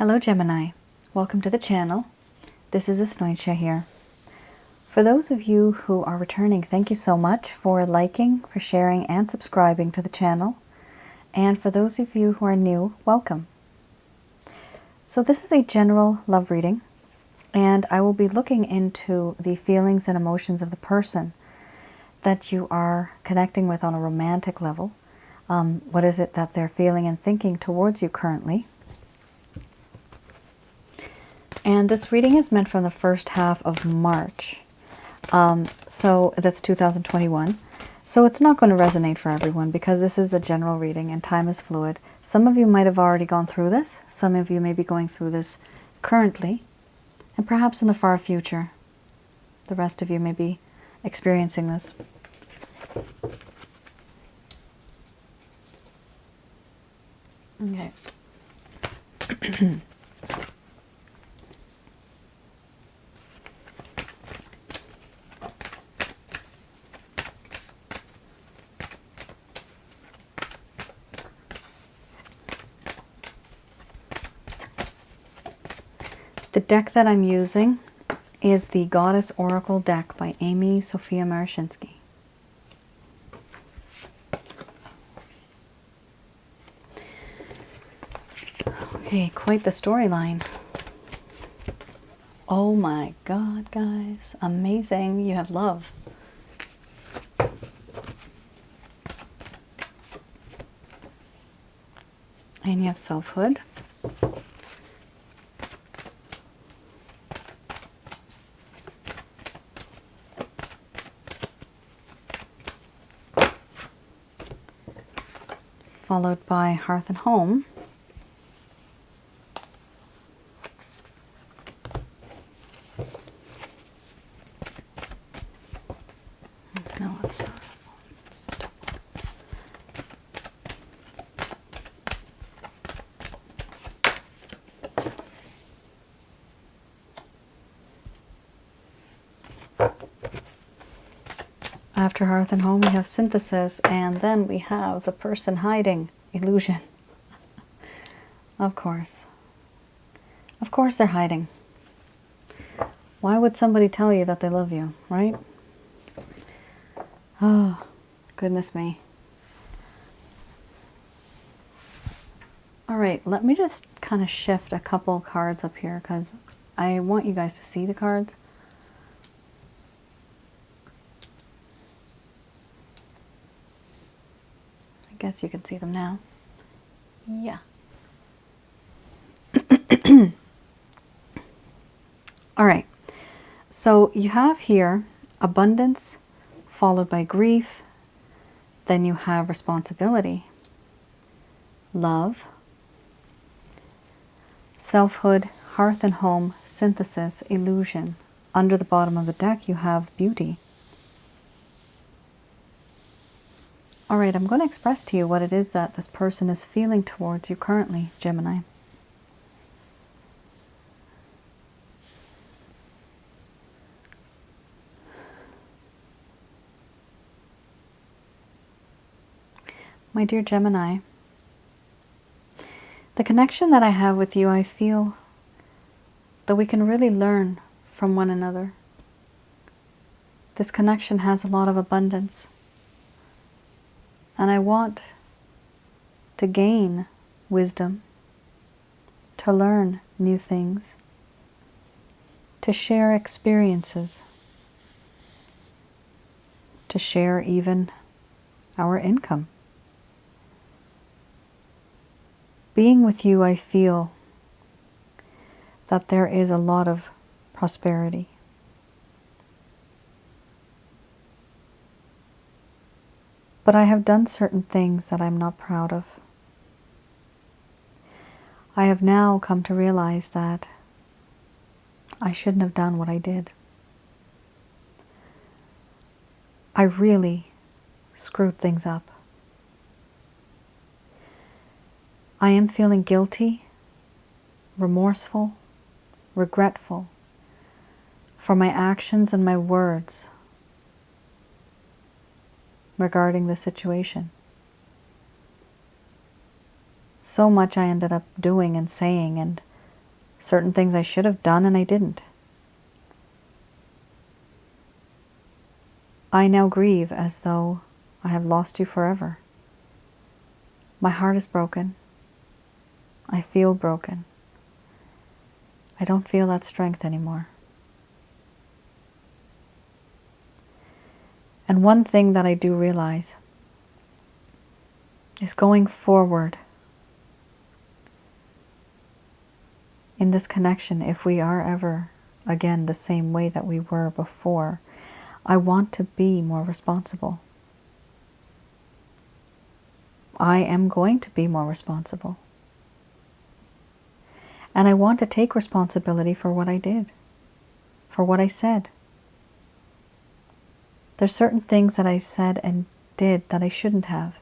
Hello Gemini, welcome to the channel. This is Asnointia here. For those of you who are returning, thank you so much for liking, for sharing and subscribing to the channel. And for those of you who are new, welcome. So this is a general love reading, and I will be looking into the feelings and emotions of the person that you are connecting with on a romantic level. What is it that they're feeling and thinking towards you currently? And this reading is meant from the first half of March. So that's 2021. So it's not going to resonate for everyone because this is a general reading and time is fluid. Some of you might have already gone through this. Some of you may be going through this currently. And perhaps in the far future, the rest of you may be experiencing this. Okay. The deck that I'm using is the Goddess Oracle deck by Amy Sophia Marashinsky. Okay, quite the storyline. Oh my God, guys. Amazing. You have love. And you have selfhood. Followed by hearth and home. Now let's after hearth and home, we have synthesis, and then we have the person hiding, illusion. Of course. Of course they're hiding. Why would somebody tell you that they love you, right? Oh, goodness me. All right, let me just kind of shift a couple cards up here because I want you guys to see the cards. I guess you can see them now. Yeah. All right. So you have here abundance followed by grief. Then you have responsibility, love, selfhood, hearth and home, synthesis, illusion. Under the bottom of the deck, you have beauty. All right, I'm going to express to you what it is that this person is feeling towards you currently, Gemini. My dear Gemini, the connection that I have with you, I feel that we can really learn from one another. This connection has a lot of abundance. And I want to gain wisdom, to learn new things, to share experiences, to share even our income. Being with you, I feel that there is a lot of prosperity. But I have done certain things that I'm not proud of. I have now come to realize that I shouldn't have done what I did. I really screwed things up. I am feeling guilty, remorseful, regretful for my actions and my words regarding the situation. So much I ended up doing and saying and certain things I should have done and I didn't. I now grieve as though I have lost you forever. My heart is broken. I feel broken. I don't feel that strength anymore. And one thing that I do realize is going forward in this connection, if we are ever again the same way that we were before, I want to be more responsible. I am going to be more responsible. And I want to take responsibility for what I did, for what I said. There's certain things that I said and did that I shouldn't have.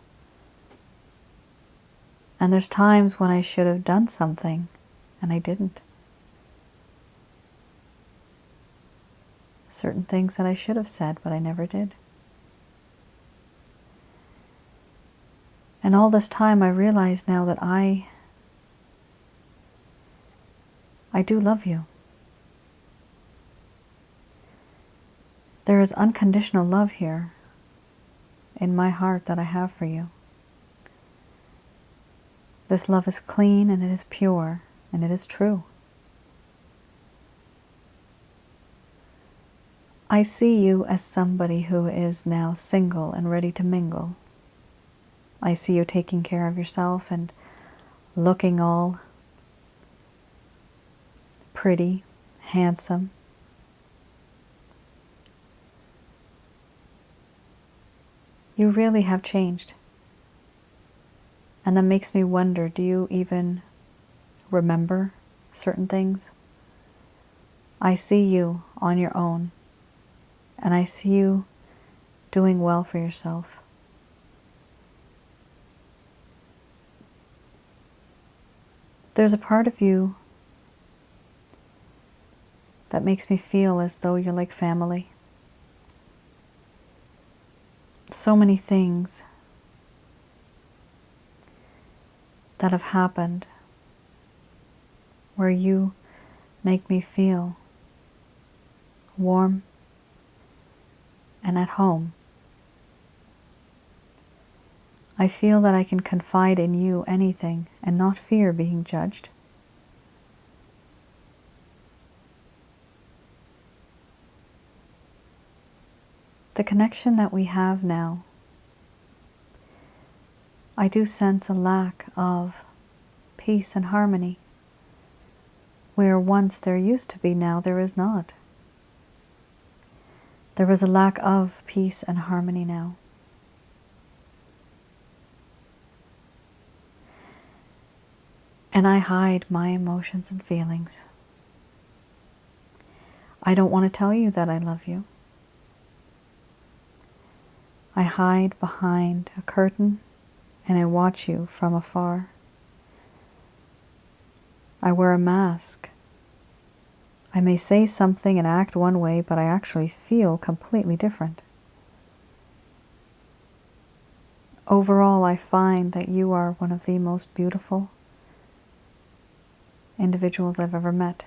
And there's times when I should have done something and I didn't. Certain things that I should have said, but I never did. And all this time I realize now that I do love you. There is unconditional love here in my heart that I have for you. This love is clean and it is pure and it is true. I see you as somebody who is now single and ready to mingle. I see you taking care of yourself and looking all pretty, handsome. You really have changed. And that makes me wonder, do you even remember certain things? I see you on your own, and I see you doing well for yourself. There's a part of you that makes me feel as though you're like family. So many things that have happened where you make me feel warm and at home. I feel that I can confide in you anything and not fear being judged. The connection that we have now, I do sense a lack of peace and harmony. Where once there used to be, now there is not. There was a lack of peace and harmony now. And I hide my emotions and feelings. I don't want to tell you that I love you. I hide behind a curtain and I watch you from afar. I wear a mask. I may say something and act one way, but I actually feel completely different. Overall, I find that you are one of the most beautiful individuals I've ever met.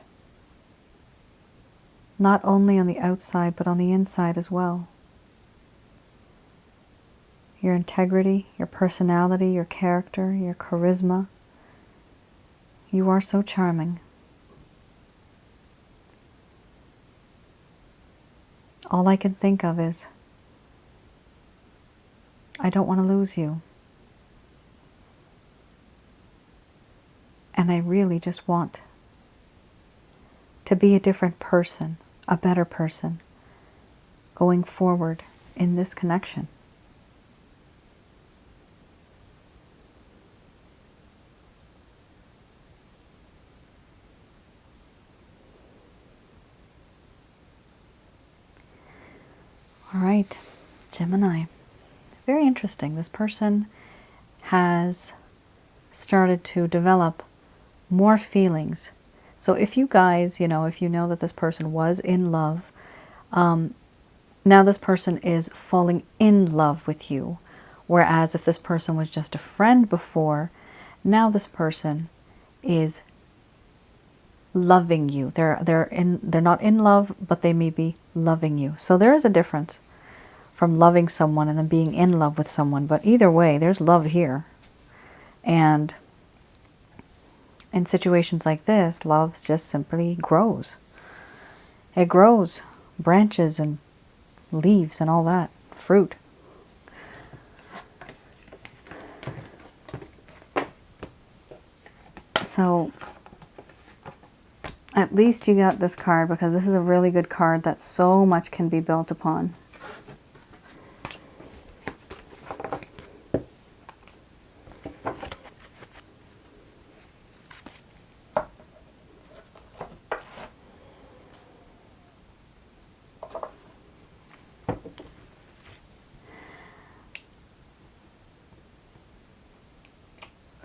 Not only on the outside, but on the inside as well. Your integrity, your personality, your character, your charisma. You are so charming. All I can think of is, I don't want to lose you. And I really just want to be a different person, a better person, going forward in this connection. All right, Gemini. Very interesting. This person has started to develop more feelings. So if you guys, if you know that this person was in love, now this person is falling in love with you. Whereas if this person was just a friend before, now this person is loving you. They're not in love, but they may be loving you. So there is a difference from loving someone and then being in love with someone. But either way, there's love here. And in situations like this, love just simply grows. It grows, branches and leaves and all that, fruit. So at least you got this card, because this is a really good card that so much can be built upon.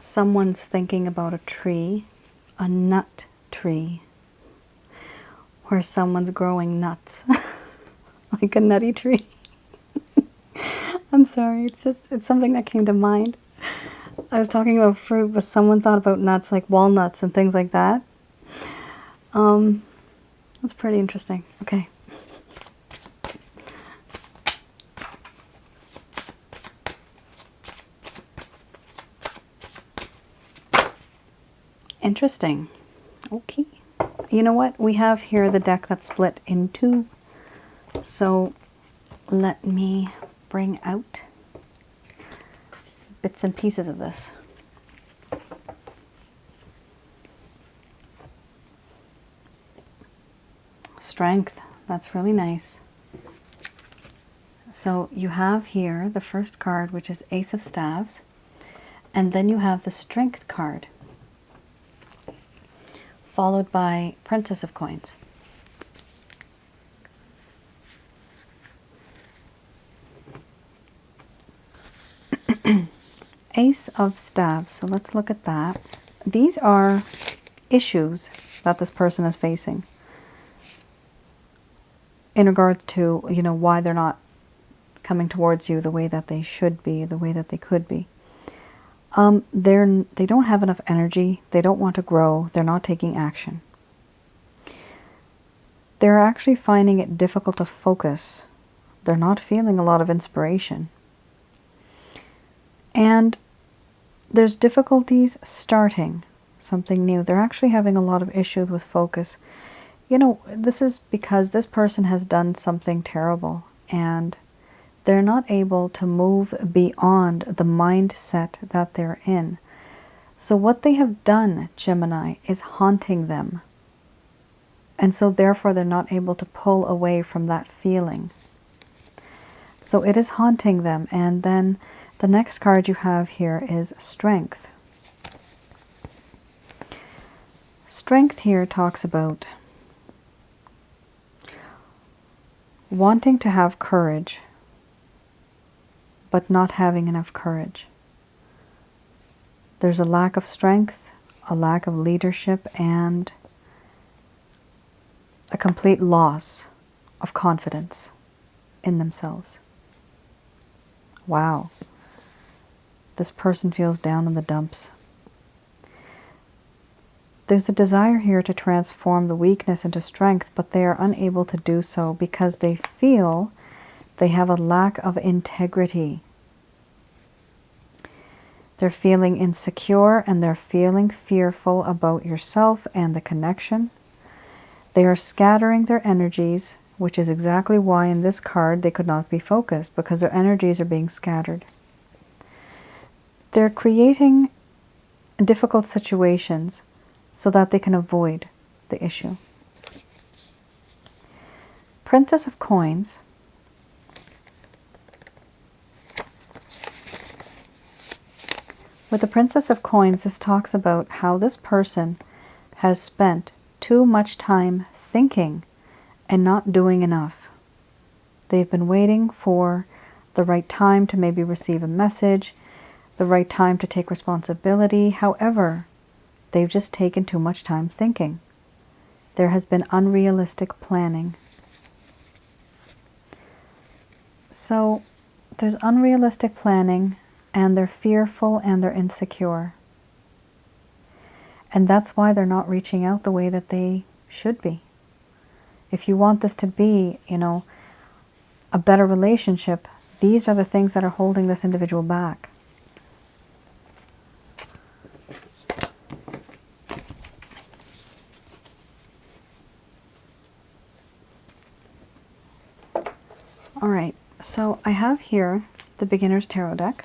Someone's thinking about a tree, a nut tree, where someone's growing nuts, like a nutty tree. I'm sorry, it's something that came to mind. I was talking about fruit, but someone thought about nuts, like walnuts and things like that. That's pretty interesting. Okay. Interesting. Okay. You know what? We have here the deck that's split in two. So let me bring out bits and pieces of this. Strength. That's really nice. So you have here the first card, which is Ace of Staves, and then you have the Strength card, followed by Princess of Coins. Ace of Staves. So let's look at that. These are issues that this person is facing in regards to, you know, why they're not coming towards you the way that they should be, the way that they could be. They don't have enough energy. They don't want to grow. They're not taking action. They're actually finding it difficult to focus. They're not feeling a lot of inspiration. And there's difficulties starting something new. They're actually having a lot of issues with focus. You know, this is because this person has done something terrible and they're not able to move beyond the mindset that they're in. So what they have done, Gemini, is haunting them. And so therefore they're not able to pull away from that feeling. So it is haunting them. And then the next card you have here is Strength. Strength here talks about wanting to have courage, but not having enough courage. There's a lack of strength, a lack of leadership, and a complete loss of confidence in themselves. Wow. This person feels down in the dumps. There's a desire here to transform the weakness into strength, but they are unable to do so because they feel they have a lack of integrity. They're feeling insecure and they're feeling fearful about yourself and the connection. They are scattering their energies, which is exactly why in this card they could not be focused, because their energies are being scattered. They're creating difficult situations so that they can avoid the issue. Princess of Coins. With the Princess of Coins, this talks about how this person has spent too much time thinking and not doing enough. They've been waiting for the right time to maybe receive a message, the right time to take responsibility. However, they've just taken too much time thinking. There has been unrealistic planning. So there's unrealistic planning, and they're fearful and they're insecure. And that's why they're not reaching out the way that they should be. If you want this to be, you know, a better relationship, these are the things that are holding this individual back. All right, so I have here the Beginner's Tarot deck.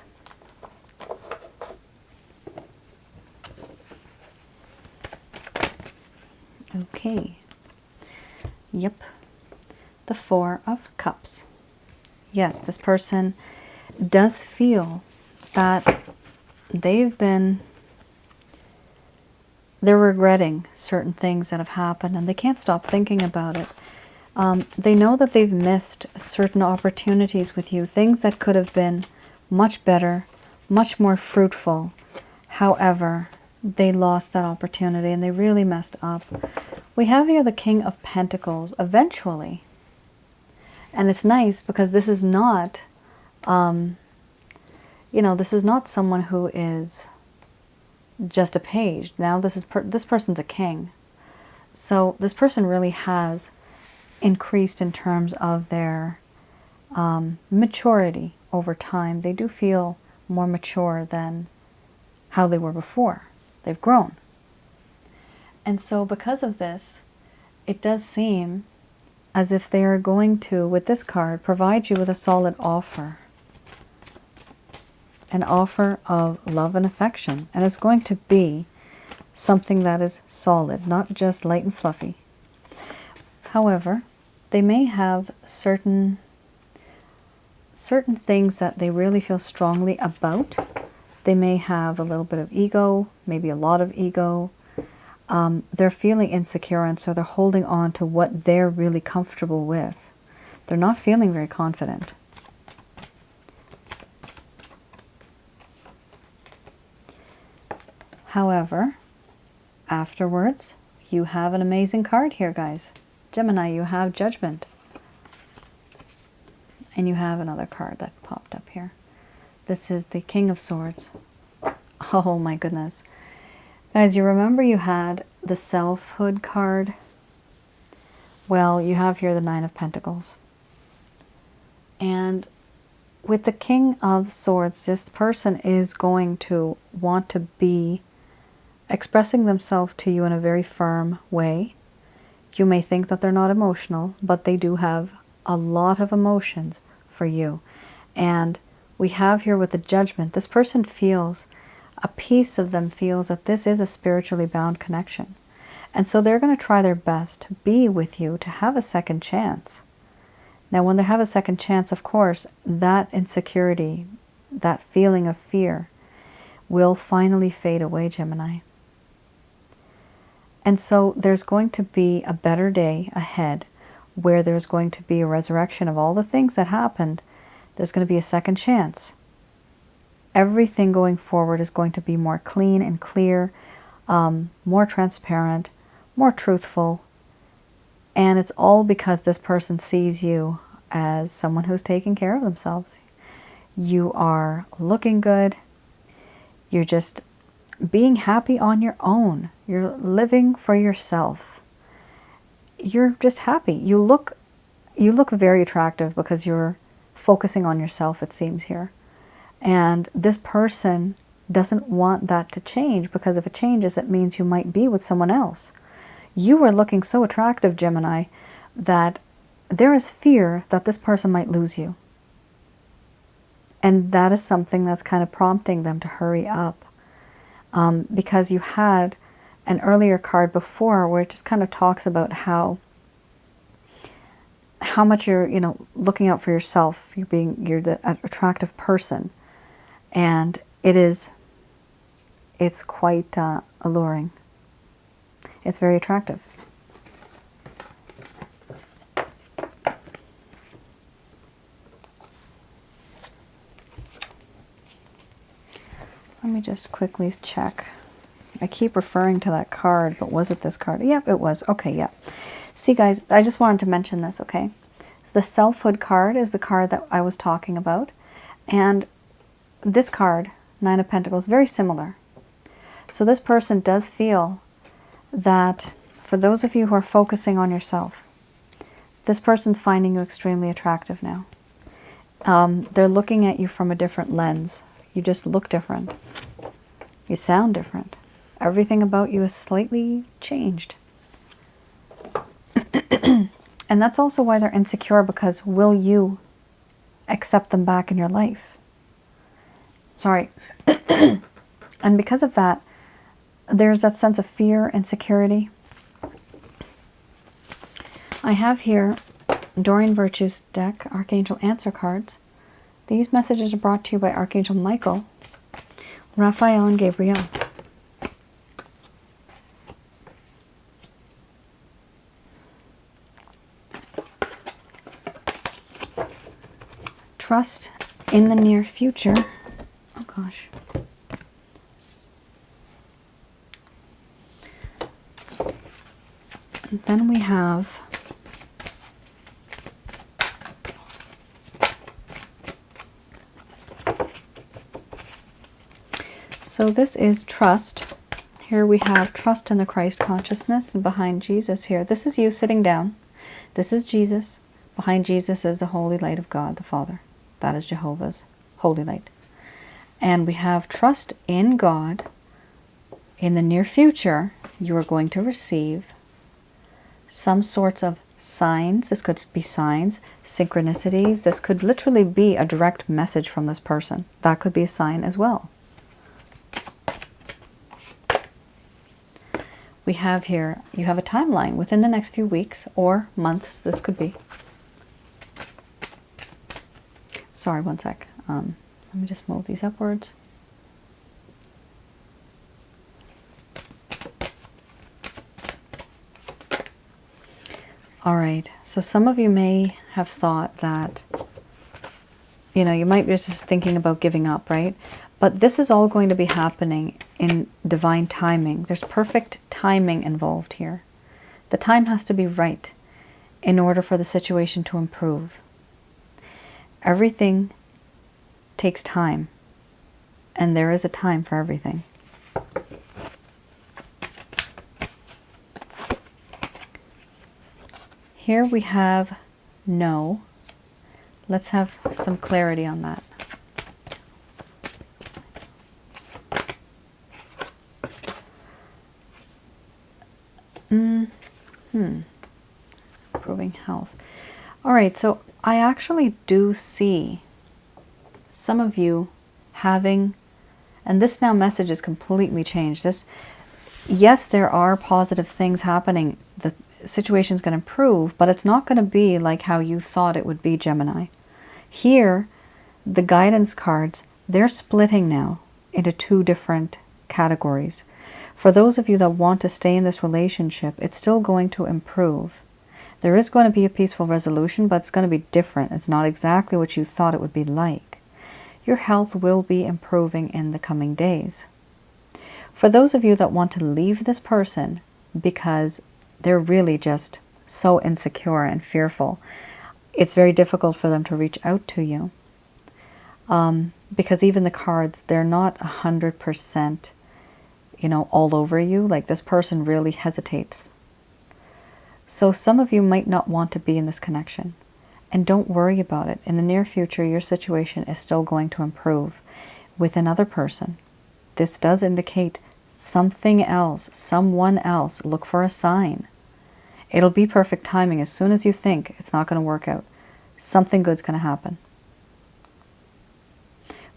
Okay. Yep. The Four of Cups. Yes, this person does feel that they're regretting certain things that have happened, and they can't stop thinking about it. They know that they've missed certain opportunities with you, things that could have been much better, much more fruitful. However, they lost that opportunity and they really messed up. We have here the King of Pentacles, eventually. And it's nice because this is not, you know, this is not someone who is just a page. Now this person's a king. So this person really has increased in terms of their maturity over time. They do feel more mature than how they were before. They've grown. And so because of this, it does seem as if they are going to, with this card, provide you with a solid offer. An offer of love and affection. And it's going to be something that is solid, not just light and fluffy. However, they may have certain things that they really feel strongly about. They may have a little bit of ego, maybe a lot of ego. They're feeling insecure, and so they're holding on to what they're really comfortable with. They're not feeling very confident. However, afterwards, you have an amazing card here, guys. Gemini, you have Judgment. And you have another card that popped up here. This is the King of Swords. Oh my goodness. Guys, you remember you had the Selfhood card? Well, you have here the Nine of Pentacles. And with the King of Swords, this person is going to want to be expressing themselves to you in a very firm way. You may think that they're not emotional, but they do have a lot of emotions for you. And we have here with the Judgment, this person feels, a piece of them feels that this is a spiritually bound connection. And so they're going to try their best to be with you, to have a second chance. Now, when they have a second chance, of course, that insecurity, that feeling of fear will finally fade away, Gemini. And so there's going to be a better day ahead where there's going to be a resurrection of all the things that happened. There's going to be a second chance. Everything going forward is going to be more clean and clear, more transparent, more truthful. And it's all because this person sees you as someone who's taking care of themselves. You are looking good. You're just being happy on your own. You're living for yourself. You're just happy. You look very attractive because you're focusing on yourself, it seems here. And this person doesn't want that to change, because if it changes, it means you might be with someone else. You are looking so attractive, Gemini, that there is fear that this person might lose you. And that is something that's kind of prompting them to hurry up. Because you had an earlier card before where it just kind of talks about how much you're, looking out for yourself. You're the attractive person. And it's quite alluring. It's very attractive. Let me just quickly check. I keep referring to that card, but was it this card? Yep, it was. Okay, yeah. See, guys, I just wanted to mention this, okay? So the Selfhood card is the card that I was talking about. And this card, Nine of Pentacles, very similar. So this person does feel that for those of you who are focusing on yourself, this person's finding you extremely attractive now. They're looking at you from a different lens. You just look different. You sound different. Everything about you is slightly changed. And that's also why they're insecure, because will you accept them back in your life? Sorry. And because of that, there's that sense of fear, insecurity. I have here Doreen Virtue's deck, Archangel Answer cards. These messages are brought to you by Archangel Michael, Raphael, and Gabriel. Trust in the near future. Oh gosh. And then we have so this is trust. Here we have trust in the Christ consciousness, and behind Jesus here, this is you sitting down. This is Jesus. Behind Jesus is the holy light of God, the Father. That is Jehovah's holy light. And we have trust in God. In the near future, you are going to receive some sorts of signs. This could be signs, synchronicities. This could literally be a direct message from this person. That could be a sign as well. We have here, you have a timeline within the next few weeks or months. This could be. Sorry, one sec. Let me just move these upwards. All right, so some of you may have thought that, you might be just thinking about giving up, right? But this is all going to be happening in divine timing. There's perfect timing involved here. The time has to be right in order for the situation to improve. Everything takes time, and there is a time for everything. Here we have no. Let's have some clarity on that. Improving health. All right, so I actually do see some of you having, and this now message is completely changed. Yes, there are positive things happening. The situation's going to improve, but it's not going to be like how you thought it would be, Gemini. Here, the guidance cards, they're splitting now into two different categories. For those of you that want to stay in this relationship, it's still going to improve. There is going to be a peaceful resolution, but it's going to be different. It's not exactly what you thought it would be like. Your health will be improving in the coming days. For those of you that want to leave this person because they're really just so insecure and fearful, it's very difficult for them to reach out to you. Because even the cards, they're not 100%, all over you. Like, this person really hesitates. So some of you might not want to be in this connection. And don't worry about it. In the near future, your situation is still going to improve with another person. This does indicate something else, someone else. Look for a sign. It'll be perfect timing. As soon as you think it's not going to work out, something good's going to happen.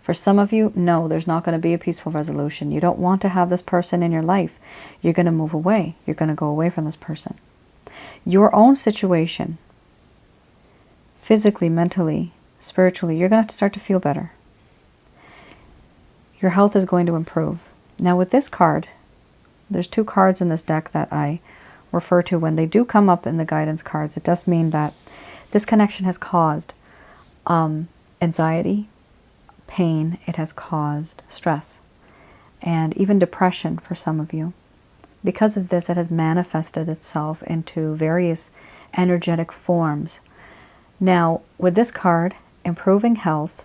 For some of you, no, there's not going to be a peaceful resolution. You don't want to have this person in your life. You're going to move away. You're going to go away from this person. Your own situation, physically, mentally, spiritually, you're going to have to start to feel better. Your health is going to improve. Now with this card, there's two cards in this deck that I refer to. When they do come up in the guidance cards, it does mean that this connection has caused anxiety, pain. It has caused stress and even depression for some of you. Because of this, it has manifested itself into various energetic forms. Now, with this card, improving health,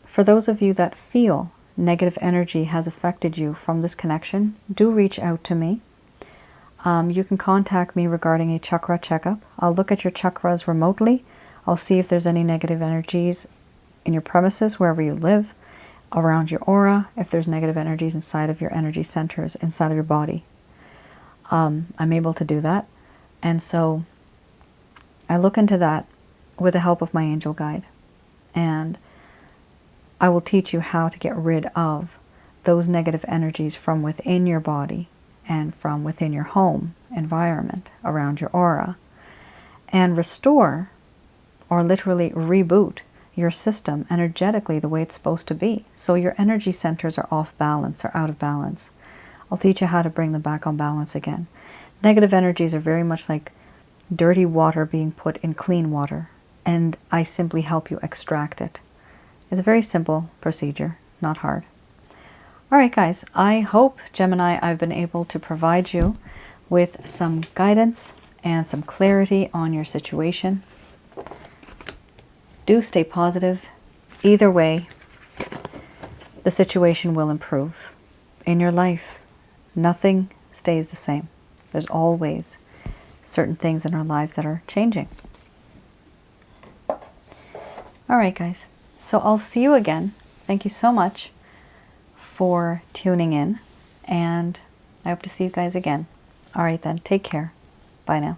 for those of you that feel negative energy has affected you from this connection, do reach out to me. You can contact me regarding a chakra checkup. I'll look at your chakras remotely. I'll see if there's any negative energies in your premises, wherever you live, around your aura, if there's negative energies inside of your energy centers, inside of your body. I'm able to do that. And so I look into that with the help of my angel guide. And I will teach you how to get rid of those negative energies from within your body and from within your home environment, around your aura, and restore, or literally reboot, your system energetically the way it's supposed to be. So your energy centers are off balance or out of balance. I'll teach you how to bring them back on balance again. Negative energies are very much like dirty water being put in clean water, and I simply help you extract it. It's a very simple procedure, not hard. All right, guys, I hope, Gemini, I've been able to provide you with some guidance and some clarity on your situation. Do stay positive. Either way, the situation will improve. In your life, nothing stays the same. There's always certain things in our lives that are changing. All right, guys. So I'll see you again. Thank you so much for tuning in, and I hope to see you guys again. All right then, take care. Bye now.